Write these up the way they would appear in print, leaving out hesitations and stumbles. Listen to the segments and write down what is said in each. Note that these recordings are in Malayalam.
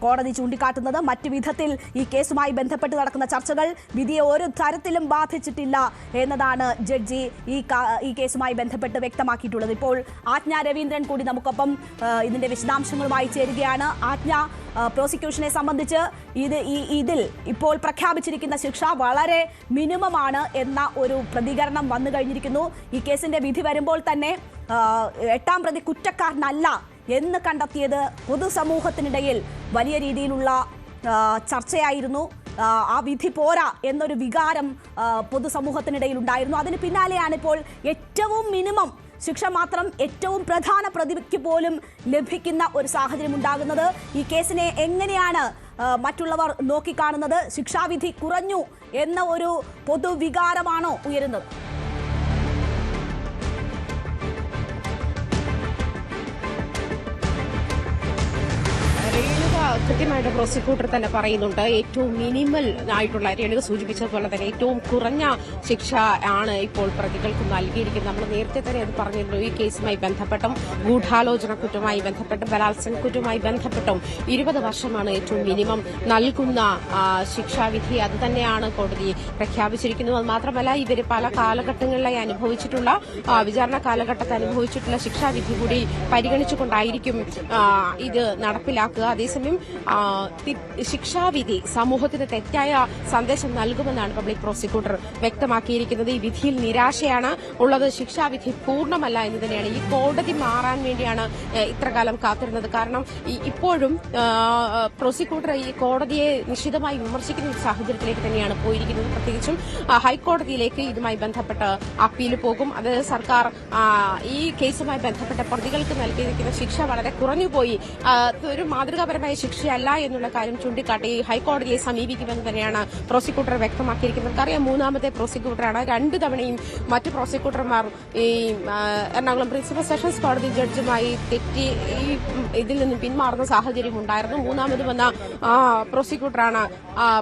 കോടതി ചൂണ്ടിക്കാട്ടുന്നത്. മറ്റു വിധത്തിൽ ഈ കേസുമായി ബന്ധപ്പെട്ട് നടക്കുന്ന ചർച്ചകൾ വിധിയെ ഒരു തരത്തിലും ബാധിച്ചിട്ടില്ല എന്നതാണ് ജഡ്ജി ഈ കേസുമായി ബന്ധപ്പെട്ട് വ്യക്തമാക്കിയിട്ടുള്ളത്. ഇപ്പോൾ ആജ്ഞ രവീന്ദ്രൻ കൂടി നമുക്കൊപ്പം ഇതിന്റെ വിശദാംശങ്ങളുമായി ചേരുകയാണ്. ആജ്ഞ, പ്രോസിക്യൂഷനെ സംബന്ധിച്ച് ഇതിൽ ഇപ്പോൾ പ്രഖ്യാപിച്ചിരിക്കുന്ന ശിക്ഷ വളരെ മിനിമമാണ് എന്ന ഒരു പ്രതികരണം വന്നു കഴിഞ്ഞിരിക്കുന്നു. ഈ കേസിന്റെ വിധി വരുമ്പോൾ തന്നെ 8ാം പ്രതി കുറ്റക്കാരനല്ല എന്ന് കണ്ടെത്തിയത് പൊതുസമൂഹത്തിനിടയിൽ വലിയ രീതിയിലുള്ള ചർച്ചയായിരുന്നു. ആ വിധി പോരാ എന്നൊരു വികാരം പൊതുസമൂഹത്തിനിടയിൽ ഉണ്ടായിരുന്നു. അതിന് പിന്നാലെയാണ് ഇപ്പോൾ ഏറ്റവും മിനിമം ശിക്ഷ മാത്രം ഏറ്റവും പ്രധാന പ്രതിക്ക് പോലും ലഭിക്കുന്ന ഒരു സാഹചര്യം ഉണ്ടാകുന്നത്. ഈ കേസിനെ എങ്ങനെയാണ് മറ്റുള്ളവർ നോക്കിക്കാണുന്നത്? ശിക്ഷാവിധി കുറഞ്ഞു എന്ന ഒരു പൊതുവികാരമാണോ ഉയരുന്നത്? കൃത്യമായിട്ട് പ്രോസിക്യൂട്ടർ തന്നെ പറയുന്നുണ്ട്. ഏറ്റവും മിനിമൽ ആയിട്ടുള്ള, രേണുക സൂചിപ്പിച്ചതുപോലെ തന്നെ ഏറ്റവും കുറഞ്ഞ ശിക്ഷ ആണ് ഇപ്പോൾ പ്രതികൾക്ക് നൽകിയിരിക്കുന്നത്. നമ്മൾ നേരത്തെ തന്നെ അത് പറഞ്ഞിരുന്നു. ഈ കേസുമായി ബന്ധപ്പെട്ടും ഗൂഢാലോചന കുറ്റവുമായി ബന്ധപ്പെട്ടും ബലാത്സംഗ കുറ്റവുമായി ബന്ധപ്പെട്ടും 20 വർഷമാണ് ഏറ്റവും മിനിമം നൽകുന്ന ശിക്ഷാവിധി. അത് തന്നെയാണ് കോടതി പ്രഖ്യാപിച്ചിരിക്കുന്നത്. അത് മാത്രമല്ല, ഇവർ പല കാലഘട്ടങ്ങളിലായി അനുഭവിച്ചിട്ടുള്ള വിചാരണ കാലഘട്ടത്തിൽ അനുഭവിച്ചിട്ടുള്ള ശിക്ഷാവിധി കൂടി പരിഗണിച്ചുകൊണ്ടായിരിക്കും ഇത് നടപ്പിലാക്കുക. അതേസമയം ശിക്ഷാവിധി സമൂഹത്തിന് തെറ്റായ സന്ദേശം നൽകുമെന്നാണ് പബ്ലിക് പ്രോസിക്യൂട്ടർ വ്യക്തമാക്കിയിരിക്കുന്നത്. ഈ വിധിയിൽ നിരാശയാണ് ഉള്ളത്. ശിക്ഷാവിധി പൂർണ്ണമല്ല എന്ന് തന്നെയാണ്. ഈ കോടതി മാറാൻ വേണ്ടിയാണ് ഇത്രകാലം കാത്തിരുന്നത്. കാരണം ഇപ്പോഴും പ്രോസിക്യൂട്ടർ ഈ കോടതിയെ നിശിതമായി വിമർശിക്കുന്ന ഒരു സാഹചര്യത്തിലേക്ക് തന്നെയാണ് പോയിരിക്കുന്നത്. പ്രത്യേകിച്ചും ഹൈക്കോടതിയിലേക്ക് ഇതുമായി ബന്ധപ്പെട്ട് അപ്പീൽ പോകും. അത് സർക്കാർ ഈ കേസുമായി ബന്ധപ്പെട്ട പ്രതികൾക്ക് നൽകിയിരിക്കുന്ന ശിക്ഷ വളരെ കുറഞ്ഞുപോയി, ഒരു മാതൃകാപരമായ ശിക്ഷയല്ല എന്നുള്ള കാര്യം ചൂണ്ടിക്കാട്ടി ഹൈക്കോടതിയെ സമീപിക്കുമെന്ന് തന്നെയാണ് പ്രോസിക്യൂട്ടർ വ്യക്തമാക്കിയിരിക്കുന്നത്. നമുക്കറിയാം, 3ാമത്തെ പ്രോസിക്യൂട്ടറാണ്. 2 തവണയും മറ്റ് പ്രോസിക്യൂട്ടർമാർ ഈ എറണാകുളം പ്രിൻസിപ്പൽ സെഷൻസ് കോടതി ജഡ്ജുമായി തെറ്റി ഇതിൽ നിന്നും പിന്മാറുന്ന സാഹചര്യം ഉണ്ടായിരുന്നു. 3ാമത് വന്ന പ്രോസിക്യൂട്ടറാണ്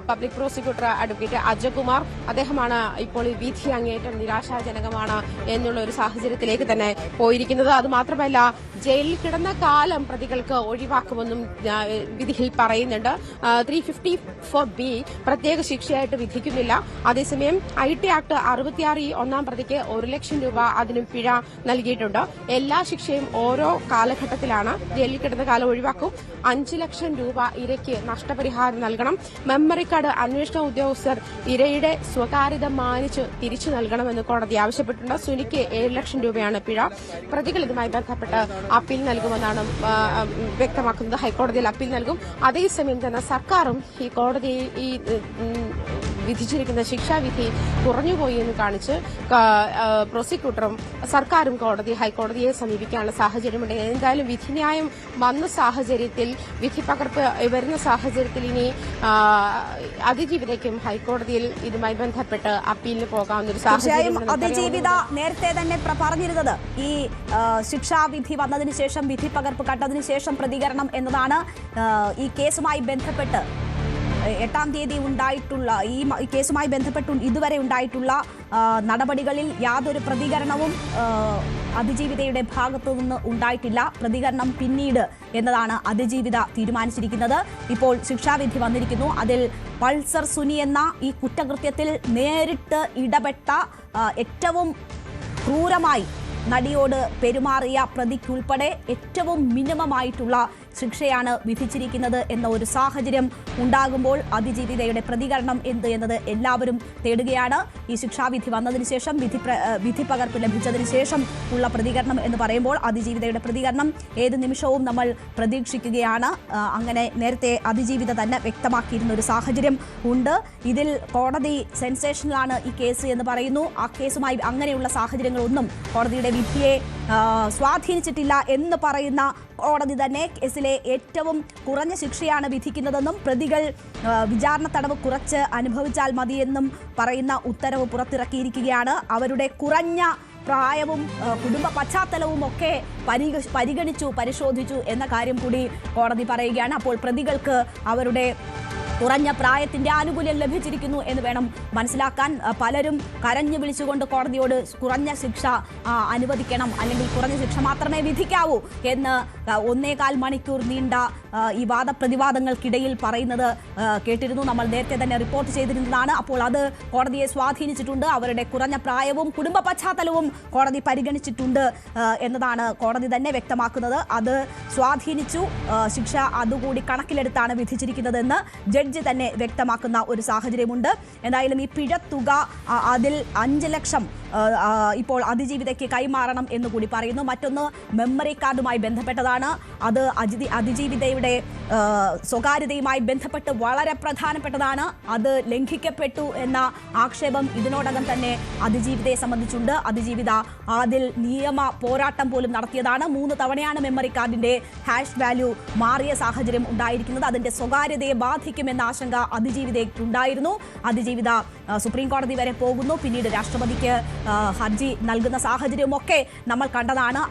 പബ്ലിക് പ്രോസിക്യൂട്ടർ അഡ്വക്കേറ്റ് അജയ്കുമാർ. അദ്ദേഹമാണ് ഇപ്പോൾ ഈ വിധി അങ്ങേയറ്റം നിരാശാജനകമാണ് എന്നുള്ള ഒരു സാഹചര്യത്തിലേക്ക് തന്നെ പോയിരിക്കുന്നത്. അതുമാത്രമല്ല, ജയിലിൽ കിടന്ന കാലം പ്രതികൾക്ക് ഒഴിവാക്കുമെന്നും വിധിയിൽ പറയുന്നുണ്ട്. 354B പ്രത്യേക ശിക്ഷയായിട്ട് വിധിക്കുന്നില്ല. അതേസമയം IT ആക്ട് 66 1ാം പ്രതിക്ക് 1 ലക്ഷം രൂപ അതിനും പിഴ നൽകിയിട്ടുണ്ട്. എല്ലാ ശിക്ഷയും ഓരോ കാലഘട്ടത്തിലാണ്. ജയിലിൽ കിടന്ന കാലം ഒഴിവാക്കും. 5 ലക്ഷം രൂപ ഇരയ്ക്ക് നഷ്ടപരിഹാരം നൽകണം. മെമ്മറി കാർഡ് അന്വേഷണ ഉദ്യോഗസ്ഥർ ഇരയുടെ സ്വകാര്യത മാനിച്ച് തിരിച്ചു നൽകണമെന്ന് കോടതി ആവശ്യപ്പെട്ടിട്ടുണ്ട്. സുനിക്ക് 7 ലക്ഷം രൂപയാണ് പിഴ. പ്രതികൾ ഇതുമായി ബന്ധപ്പെട്ട് അപ്പീൽ നൽകുമെന്നാണ് വ്യക്തമാക്കുന്നത്. ഹൈക്കോടതിയിൽ അപ്പീൽ നൽകും. അതേസമയം തന്നെ സർക്കാരും ഈ കോടതി ഈ വിധിച്ചിരിക്കുന്ന ശിക്ഷാവിധി കുറഞ്ഞുപോയി എന്ന് കാണിച്ച് പ്രോസിക്യൂട്ടറും സർക്കാരും ഹൈക്കോടതിയെ സമീപിക്കാനുള്ള സാഹചര്യമുണ്ട്. എന്തായാലും വിധിന്യായം വന്ന സാഹചര്യത്തിൽ, വിധി പകർപ്പ് വരുന്ന സാഹചര്യത്തിൽ ഇനി അതിജീവിതയ്ക്കും ഹൈക്കോടതിയിൽ ഇതുമായി ബന്ധപ്പെട്ട് അപ്പീലിന് പോകാവുന്ന ഒരു സാഹചര്യം. അതിജീവിത നേരത്തെ തന്നെ പറഞ്ഞിരുന്നത് ഈ ശിക്ഷാവിധി വന്നതിന് ശേഷം, വിധി പകർപ്പ് കണ്ടതിന് ശേഷം പ്രതികരണം എന്നതാണ്. ഈ കേസുമായി ബന്ധപ്പെട്ട് 8ാം തീയതി ഉണ്ടായിട്ടുള്ള ഈ കേസുമായി ബന്ധപ്പെട്ട് ഇതുവരെ ഉണ്ടായിട്ടുള്ള നടപടികളിൽ യാതൊരു പ്രതികരണവും അതിജീവിതയുടെ ഭാഗത്തു നിന്ന് ഉണ്ടായിട്ടില്ല. പ്രതികരണം പിന്നീട് എന്നതാണ് അതിജീവിത തീരുമാനിച്ചിരിക്കുന്നത്. ഇപ്പോൾ ശിക്ഷാവിധി വന്നിരിക്കുന്നു. അതിൽ പൾസർ സുനി എന്ന ഈ കുറ്റകൃത്യത്തിൽ നേരിട്ട് ഇടപെട്ട, ഏറ്റവും ക്രൂരമായി നടിയോട് പെരുമാറിയ പ്രതിക്കുൾപ്പെടെ ഏറ്റവും മിനിമമായിട്ടുള്ള ശിക്ഷയാണ് വിധിച്ചിരിക്കുന്നത് എന്ന ഒരു സാഹചര്യം ഉണ്ടാകുമ്പോൾ അതിജീവിതയുടെ പ്രതികരണം എന്ത് എന്നത് എല്ലാവരും തേടുകയാണ്. ഈ ശിക്ഷാവിധി വന്നതിന് ശേഷം, വിധി പകർപ്പ് ലഭിച്ചതിന് ശേഷം ഉള്ള പ്രതികരണം എന്ന് പറയുമ്പോൾ അതിജീവിതയുടെ പ്രതികരണം ഏത് നിമിഷവും നമ്മൾ പ്രതീക്ഷിക്കുകയാണ്. അങ്ങനെ നേരത്തെ അതിജീവിത തന്നെ വ്യക്തമാക്കിയിരുന്ന ഒരു സാഹചര്യം ഉണ്ട്. ഇതിൽ കോടതി സെൻസേഷനിലാണ് ഈ കേസ് എന്ന് പറയുന്നു. ആ കേസുമായി അങ്ങനെയുള്ള സാഹചര്യങ്ങളൊന്നും കോടതിയുടെ വിധിയെ സ്വാധീനിച്ചിട്ടില്ല എന്ന് പറയുന്ന കോടതി തന്നെ കേസിലെ ഏറ്റവും കുറഞ്ഞ ശിക്ഷയാണ് വിധിക്കുന്നതെന്നും പ്രതികൾ വിചാരണ തടവ് കുറച്ച് അനുഭവിച്ചാൽ മതിയെന്നും പറയുന്ന ഉത്തരവ് പുറത്തിറക്കിയിരിക്കുകയാണ്. അവരുടെ കുറഞ്ഞ പ്രായവും കുടുംബ പശ്ചാത്തലവും ഒക്കെ പരിഗണിച്ചു, പരിശോധിച്ചു എന്ന കാര്യം കൂടി കോടതി പറയുകയാണ്. അപ്പോൾ പ്രതികൾക്ക് അവരുടെ കുറഞ്ഞ പ്രായത്തിന്റെ ആനുകൂല്യം ലഭിച്ചിരിക്കുന്നു എന്ന് വേണം മനസ്സിലാക്കാൻ. പലരും കരഞ്ഞു വിളിച്ചുകൊണ്ട് കോടതിയോട് കുറഞ്ഞ ശിക്ഷ അനുവദിക്കണം, അല്ലെങ്കിൽ കുറഞ്ഞ ശിക്ഷ മാത്രമേ വിധിക്കാവൂ എന്ന് 1.25 മണിക്കൂർ നീണ്ട ഈ വാദപ്രതിവാദങ്ങൾക്കിടയിൽ പറയുന്നത് കേട്ടിരുന്നു. നമ്മൾ നേരത്തെ തന്നെ റിപ്പോർട്ട് ചെയ്തിരുന്നതാണ്. അപ്പോൾ അത് കോടതിയെ സ്വാധീനിച്ചിട്ടുണ്ട്. അവരുടെ കുറഞ്ഞ പ്രായവും കുടുംബ പശ്ചാത്തലവും കോടതി പരിഗണിച്ചിട്ടുണ്ട് എന്നതാണ് കോടതി തന്നെ വ്യക്തമാക്കുന്നത്. അത് സ്വാധീനിച്ചു, ശിക്ഷ അതുകൂടി കണക്കിലെടുത്താണ് വിധിച്ചിരിക്കുന്നതെന്ന് ജഡ്ജി തന്നെ വ്യക്തമാക്കുന്ന ഒരു സാഹചര്യമുണ്ട്. എന്തായാലും ഈ പിഴത്തുക അതിൽ 5 ലക്ഷം ഇപ്പോൾ അതിജീവിതയ്ക്ക് കൈമാറണം എന്നുകൂടി പറയുന്നു. മറ്റൊന്ന് മെമ്മറി കാർഡുമായി ബന്ധപ്പെട്ടതാണ്. അത് അതിജീവിതയുടെ സ്വകാര്യതയുമായി ബന്ധപ്പെട്ട് വളരെ പ്രധാനപ്പെട്ടതാണ്. അത് ലംഘിക്കപ്പെട്ടു എന്ന ആക്ഷേപം ഇതിനോടകം തന്നെ അതിജീവിതയെ സംബന്ധിച്ചുണ്ട്. അതിജീവിത അതിൽ നിയമ പോരാട്ടം പോലും നടത്തിയതാണ്. 3 തവണയാണ് മെമ്മറി കാർഡിന്റെ ഹാഷ് വാല്യൂ മാറിയ സാഹചര്യം ഉണ്ടായിരിക്കുന്നത്. അതിന്റെ സ്വകാര്യതയെ ബാധിക്കുമെന്ന ആശങ്ക അതിജീവിതയ്ക്കുണ്ടായിരുന്നു. അതിജീവിത സുപ്രീം കോടതി വരെ പോകുന്നു. പിന്നീട് രാഷ്ട്രപതിക്ക് ഹർജി നൽകുന്ന സാഹചര്യമൊക്കെ നമ്മൾ കണ്ടതാണ്.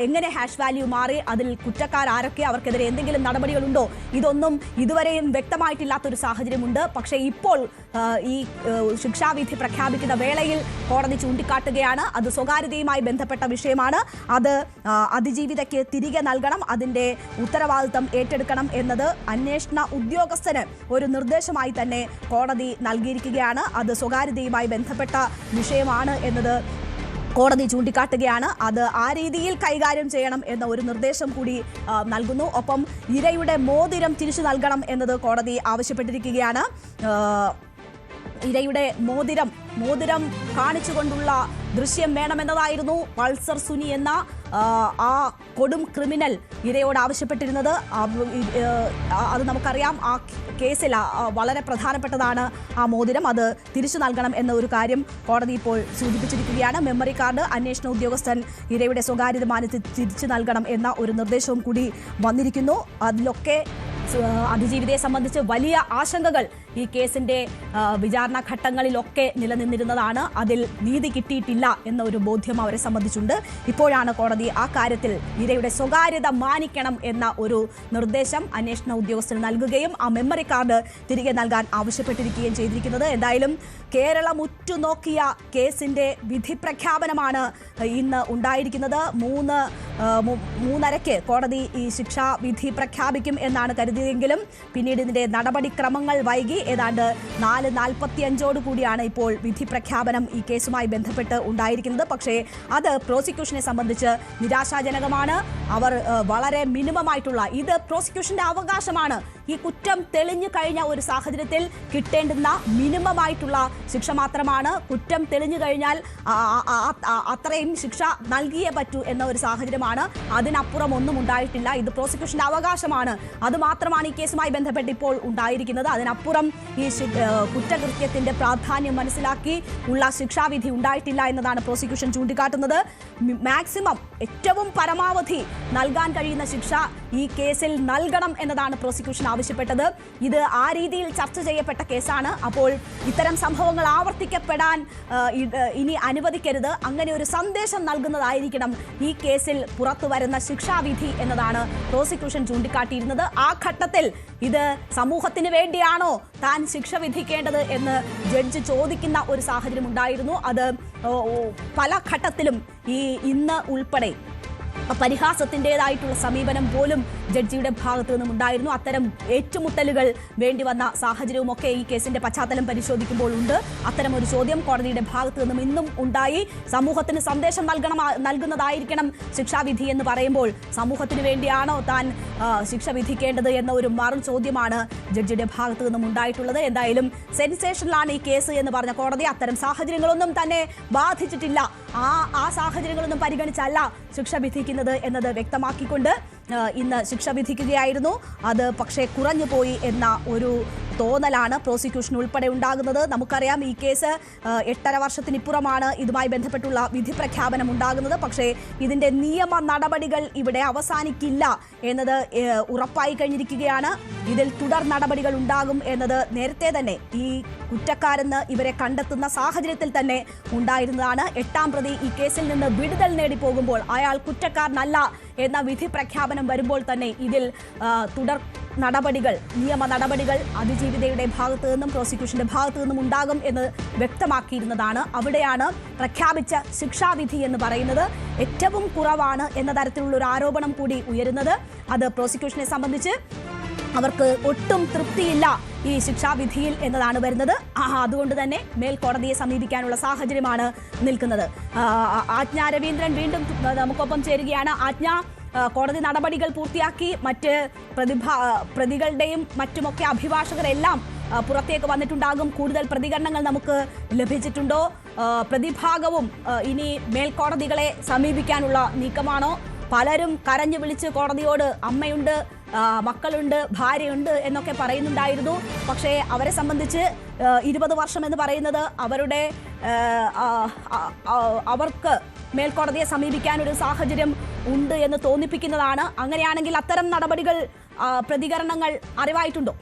എങ്ങനെ ഹാഷ് വാല്യൂ മാറി, അതിൽ കുറ്റക്കാരൊക്കെ, അവർക്കെതിരെ എന്തെങ്കിലും നടപടികളുണ്ടോ, ഇതൊന്നും ഇതുവരെയും വ്യക്തമായിട്ടില്ലാത്തൊരു സാഹചര്യമുണ്ട്. പക്ഷേ ഇപ്പോൾ ഈ ശിക്ഷാവിധി പ്രഖ്യാപിക്കുന്ന വേളയിൽ കോടതി ചൂണ്ടിക്കാട്ടുകയാണ് അത് സ്വകാര്യതയുമായി ബന്ധപ്പെട്ട വിഷയമാണ്. അത് അതിജീവിതയ്ക്ക് തിരികെ നൽകണം, അതിൻ്റെ ഉത്തരവാദിത്തം ഏറ്റെടുക്കണം എന്നത് അന്വേഷണ ഉദ്യോഗസ്ഥന് ഒരു നിർദ്ദേശമായി തന്നെ കോടതി നൽകിയിരിക്കുകയാണ്. അത് സ്വകാര്യതയുമായി ബന്ധപ്പെട്ട വിഷയമാണ് എന്നത് കോടതി ചൂണ്ടിക്കാട്ടുകയാണ്. അത് ആ രീതിയിൽ കൈകാര്യം ചെയ്യണം എന്ന ഒരു നിർദ്ദേശം കൂടി നൽകുന്നു. ഒപ്പം ഇരയുടെ മോതിരം തിരിച്ചു നൽകണം എന്നത് കോടതി ആവശ്യപ്പെട്ടിരിക്കുകയാണ്. ഇരയുടെ മോതിരം കാണിച്ചുകൊണ്ടുള്ള ദൃശ്യം വേണമെന്നതായിരുന്നു പൾസർ സുനി എന്ന ആ കൊടും ക്രിമിനൽ ഇരയോട് ആവശ്യപ്പെട്ടിരുന്നത്. അത് നമുക്കറിയാം. ആ കേസിൽ വളരെ പ്രധാനപ്പെട്ടതാണ് ആ മോതിരം. അത് തിരിച്ചു നൽകണം എന്ന ഒരു കാര്യം കോടതി ഇപ്പോൾ സൂചിപ്പിച്ചിരിക്കുകയാണ്. മെമ്മറി കാർഡ് അന്വേഷണ ഉദ്യോഗസ്ഥൻ ഇരയുടെ സ്വകാര്യത മാനിച്ച് തിരിച്ചു നൽകണം എന്ന ഒരു നിർദ്ദേശവും കൂടി വന്നിരിക്കുന്നു. അതിലൊക്കെ അതിജീവിതയെ സംബന്ധിച്ച് വലിയ ആശങ്കകൾ ഈ കേസിന്റെ വിചാരണ ഘട്ടങ്ങളിലൊക്കെ നിലനിന്നിരുന്നതാണ്. അതിൽ നീതി കിട്ടിയിട്ടില്ല എന്ന ഒരു ബോധ്യം അവരെ സംബന്ധിച്ചുണ്ട്. ഇപ്പോഴാണ് കോടതി ആ കാര്യത്തിൽ ഇരയുടെ സ്വകാര്യത മാനിക്കണം എന്ന ഒരു നിർദ്ദേശം അന്വേഷണ ഉദ്യോഗസ്ഥന് നൽകുകയും ആ മെമ്മറി കാർഡ് തിരികെ നൽകാൻ ആവശ്യപ്പെട്ടിരിക്കുകയും ചെയ്തിരിക്കുന്നത്. എന്തായാലും കേരളം ഉറ്റുനോക്കിയ കേസിന്റെ വിധി പ്രഖ്യാപനമാണ് ഇന്ന് ഉണ്ടായിരിക്കുന്നത്. 3:30 കോടതി ഈ ശിക്ഷാ വിധി പ്രഖ്യാപിക്കും എന്നാണ് കരുതിയെങ്കിലും പിന്നീട് ഇതിന്റെ നടപടിക്രമങ്ങൾ വൈകി. ഏതാണ്ട് 4:45 കൂടിയാണ് ഇപ്പോൾ വിധി പ്രഖ്യാപനം ഈ കേസുമായി ബന്ധപ്പെട്ട് ഉണ്ടായിരിക്കുന്നത്. പക്ഷേ അത് പ്രോസിക്യൂഷനെ സംബന്ധിച്ച് നിരാശാജനകമാണ്. അവർ വളരെ മിനിമമായിട്ടുള്ള, ഇത് പ്രോസിക്യൂഷന്റെ അവകാശമാണ്. ഈ കുറ്റം തെളിഞ്ഞു കഴിഞ്ഞ ഒരു സാഹചര്യത്തിൽ കിട്ടേണ്ടുന്ന മിനിമമായിട്ടുള്ള ശിക്ഷ മാത്രമാണ്. കുറ്റം തെളിഞ്ഞു കഴിഞ്ഞാൽ അത്രയും ശിക്ഷ നൽകിയേ പറ്റൂ എന്ന ഒരു സാഹചര്യമാണ്. അതിനപ്പുറം ഒന്നും ഉണ്ടായിട്ടില്ല. ഇത് പ്രോസിക്യൂഷന്റെ അവകാശമാണ്. അത് മാത്രമാണ് ഈ കേസുമായി ബന്ധപ്പെട്ട് ഇപ്പോൾ ഉണ്ടായിരിക്കുന്നത്. അതിനപ്പുറം ഈ കുറ്റകൃത്യത്തിന്റെ പ്രാധാന്യം മനസ്സിലാക്കി ഉള്ള ശിക്ഷാവിധി ഉണ്ടായിട്ടില്ല എന്നതാണ് പ്രോസിക്യൂഷൻ ചൂണ്ടിക്കാട്ടുന്നത്. മാക്സിമം, ഏറ്റവും പരമാവധി നൽകാൻ കഴിയുന്ന ശിക്ഷ ഈ കേസിൽ നൽകണം എന്നതാണ് പ്രോസിക്യൂഷൻ ആവശ്യപ്പെട്ടത്. ഇത് ആ രീതിയിൽ ചർച്ച ചെയ്യപ്പെട്ട കേസാണ്. അപ്പോൾ ഇത്തരം സംഭവങ്ങൾ ആവർത്തിക്കപ്പെടാൻ ഇനി അനുവദിക്കരുത്. അങ്ങനെ ഒരു സന്ദേശം നൽകുന്നതായിരിക്കണം ഈ കേസിൽ പുറത്തു വരുന്ന ശിക്ഷാവിധി എന്നതാണ് പ്രോസിക്യൂഷൻ ചൂണ്ടിക്കാട്ടിയിരുന്നത്. ആ ഘട്ടത്തിൽ ഇത് സമൂഹത്തിന് വേണ്ടിയാണോ താൻ ശിക്ഷ വിധിക്കേണ്ടത് എന്ന് ജഡ്ജ് ചോദിക്കുന്ന ഒരു സാഹചര്യം ഉണ്ടായിരുന്നു. അത് പല ഘട്ടത്തിലും ഇന്ന് ഉൾപ്പെടെ പരിഹാസത്തിൻ്റെതായിട്ടുള്ള സമീപനം പോലും ജഡ്ജിയുടെ ഭാഗത്തു നിന്നും ഉണ്ടായിരുന്നു. അത്തരം ഏറ്റുമുട്ടലുകൾ വേണ്ടി വന്ന സാഹചര്യവുമൊക്കെ ഈ കേസിന്റെ പശ്ചാത്തലം പരിശോധിക്കുമ്പോൾ ഉണ്ട്. അത്തരം ഒരു ചോദ്യം കോടതിയുടെ ഭാഗത്തു നിന്നും ഇന്നും ഉണ്ടായി. സമൂഹത്തിന് സന്ദേശം നൽകുന്നതായിരിക്കണം ശിക്ഷാവിധി എന്ന് പറയുമ്പോൾ സമൂഹത്തിന് വേണ്ടിയാണോ താൻ ശിക്ഷ വിധിക്കേണ്ടത് എന്ന ഒരു മറു ചോദ്യമാണ് ജഡ്ജിയുടെ ഭാഗത്തു നിന്നും ഉണ്ടായിട്ടുള്ളത്. എന്തായാലും സെൻസേഷനിലാണ് ഈ കേസ് എന്ന് പറഞ്ഞ കോടതി അത്തരം സാഹചര്യങ്ങളൊന്നും തന്നെ ബാധിച്ചിട്ടില്ല. ആ സാഹചര്യങ്ങളൊന്നും പരിഗണിച്ചല്ല ശിക്ഷ വിധിക്കുന്നത് എന്നത് വ്യക്തമാക്കിക്കൊണ്ട് ഇന്ന് ശിക്ഷ വിധിക്കുകയായിരുന്നു. അത് പക്ഷേ കുറഞ്ഞു പോയി എന്ന ഒരു തോന്നലാണ് പ്രോസിക്യൂഷൻ ഉൾപ്പെടെ ഉണ്ടാകുന്നത്. നമുക്കറിയാം ഈ കേസ് 8.5 വർഷത്തിനിപ്പുറമാണ് ഇതുമായി ബന്ധപ്പെട്ടുള്ള വിധി പ്രഖ്യാപനം ഉണ്ടാകുന്നത്. പക്ഷേ ഇതിന്റെ നിയമ നടപടികൾ ഇവിടെ അവസാനിക്കില്ല എന്നത് ഉറപ്പായി കഴിഞ്ഞിരിക്കുകയാണ്. ഇതിൽ തുടർ നടപടികൾ ഉണ്ടാകും എന്നത് നേരത്തെ തന്നെ ഈ കുറ്റക്കാരെന്ന് ഇവരെ കണ്ടെത്തുന്ന സാഹചര്യത്തിൽ തന്നെ ഉണ്ടായിരുന്നതാണ്. 8ാം പ്രതി ഈ കേസിൽ നിന്ന് വിടുതൽ നേടി പോകുമ്പോൾ അയാൾ കുറ്റക്കാരനല്ല എന്ന വിധി പ്രഖ്യാപനം വരുമ്പോൾ തന്നെ ഇതിൽ തുടർ നടപടികൾ, നിയമ നടപടികൾ അതിജീവിതയുടെ ഭാഗത്തു നിന്നും പ്രോസിക്യൂഷന്റെ ഭാഗത്തു നിന്നും ഉണ്ടാകും എന്ന് വ്യക്തമാക്കിയിരുന്നതാണ്. അവിടെയാണ് പ്രഖ്യാപിച്ച ശിക്ഷാവിധി എന്ന് പറയുന്നത് ഏറ്റവും കുറവാണ് എന്ന തരത്തിലുള്ള ഒരു ആരോപണം കൂടി ഉയരുന്നത്. അത് പ്രോസിക്യൂഷനെ സംബന്ധിച്ച് അവർക്ക് ഒട്ടും തൃപ്തിയില്ല ഈ ശിക്ഷാവിധിയിൽ എന്നതാണ് വരുന്നത്. അതുകൊണ്ട് തന്നെ മേൽക്കോടതിയെ സമീപിക്കാനുള്ള സാഹചര്യമാണ് നിൽക്കുന്നത്. ആജ്ഞ രവീന്ദ്രൻ വീണ്ടും നമുക്കൊപ്പം ചേരുകയാണ്. ആജ്ഞ, കോടതി നടപടികൾ പൂർത്തിയാക്കി മറ്റ് പ്രതികളുടെയും മറ്റുമൊക്കെ അഭിഭാഷകരെല്ലാം പുറത്തേക്ക് വന്നിട്ടുണ്ടാകും. കൂടുതൽ പ്രതികരണങ്ങൾ നമുക്ക് ലഭിച്ചിട്ടുണ്ടോ? പ്രതിഭാഗവും ഇനി മേൽക്കോടതികളെ സമീപിക്കാനുള്ള നീക്കമാണോ? പലരും കരഞ്ഞു വിളിച്ച് കോടതിയോട് അമ്മയുണ്ട്, മക്കളുണ്ട്, ഭാര്യയുണ്ട് എന്നൊക്കെ പറയുന്നുണ്ടായിരുന്നു. പക്ഷേ അവരെ സംബന്ധിച്ച് 20 വർഷം എന്ന് പറയുന്നത് അവർക്ക് മേൽക്കോടതിയെ സമീപിക്കാൻ ഒരു സാഹചര്യം ഉണ്ട് എന്ന് തോന്നിപ്പിക്കുന്നതാണ്. അങ്ങനെയാണെങ്കിൽ അത്തരം നടപടികൾ, പ്രതികരണങ്ങൾ അറിവായിട്ടുണ്ടോ?